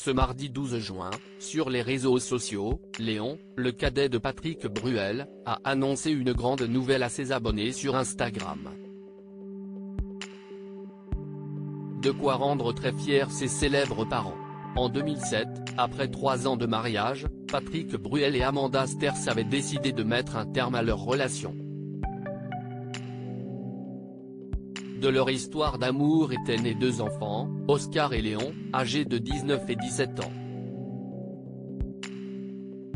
Ce mardi 12 juin, sur les réseaux sociaux, Léon, le cadet de Patrick Bruel, a annoncé une grande nouvelle à ses abonnés sur Instagram. De quoi rendre très fiers ses célèbres parents. En 2007, après 3 ans de mariage, Patrick Bruel et Amanda Sters avaient décidé de mettre un terme à leur relation. De leur histoire d'amour étaient nés 2 enfants, Oscar et Léon, âgés de 19 et 17 ans.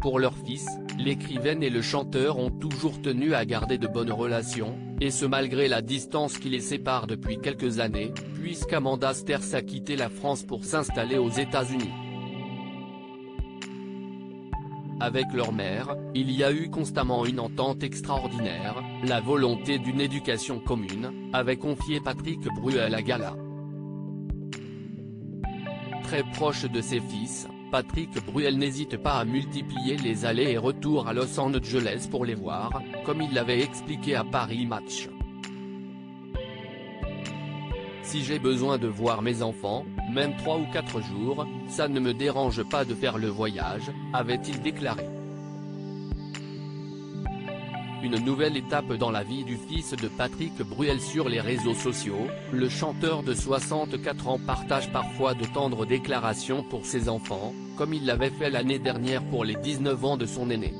Pour leur fils, l'écrivaine et le chanteur ont toujours tenu à garder de bonnes relations, et ce malgré la distance qui les sépare depuis quelques années, puisqu'Amanda Sters a quitté la France pour s'installer aux États-Unis. Avec leur mère, il y a eu constamment une entente extraordinaire, la volonté d'une éducation commune, avait confié Patrick Bruel à Gala. Très proche de ses fils, Patrick Bruel n'hésite pas à multiplier les allers et retours à Los Angeles pour les voir, comme il l'avait expliqué à Paris Match. Si j'ai besoin de voir mes enfants, même 3 ou 4 jours, ça ne me dérange pas de faire le voyage, avait-il déclaré. Une nouvelle étape dans la vie du fils de Patrick Bruel sur les réseaux sociaux, le chanteur de 64 ans partage parfois de tendres déclarations pour ses enfants, comme il l'avait fait l'année dernière pour les 19 ans de son aîné.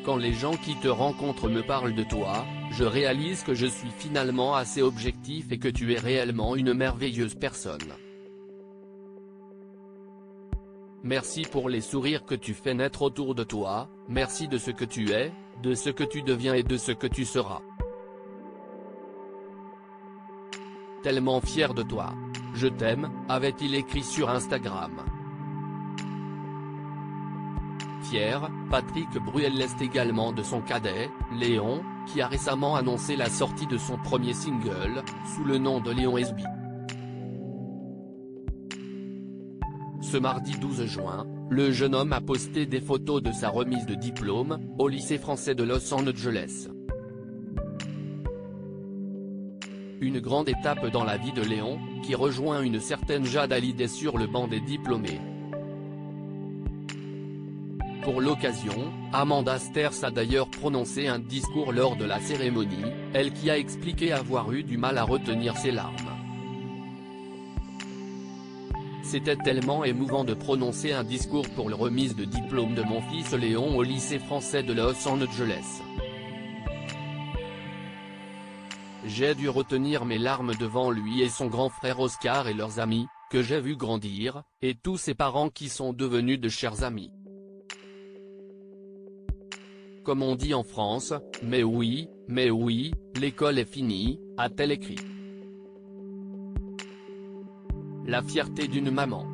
Quand les gens qui te rencontrent me parlent de toi, je réalise que je suis finalement assez objectif et que tu es réellement une merveilleuse personne. Merci pour les sourires que tu fais naître autour de toi, merci de ce que tu es, de ce que tu deviens et de ce que tu seras. Tellement fier de toi. Je t'aime, avait-il écrit sur Instagram. Fier, Patrick Bruel l'est également de son cadet, Léon, qui a récemment annoncé la sortie de son premier single, sous le nom de Léon SB. Ce mardi 12 juin, le jeune homme a posté des photos de sa remise de diplôme, au lycée français de Los Angeles. Une grande étape dans la vie de Léon, qui rejoint une certaine Jade Hallyday sur le banc des diplômés. Pour l'occasion, Amanda Sters a d'ailleurs prononcé un discours lors de la cérémonie, elle qui a expliqué avoir eu du mal à retenir ses larmes. C'était tellement émouvant de prononcer un discours pour la remise de diplôme de mon fils Léon au lycée français de Los Angeles. J'ai dû retenir mes larmes devant lui et son grand frère Oscar et leurs amis, que j'ai vu grandir, et tous ses parents qui sont devenus de chers amis. Comme on dit en France, mais oui, l'école est finie, a-t-elle écrit. La fierté d'une maman.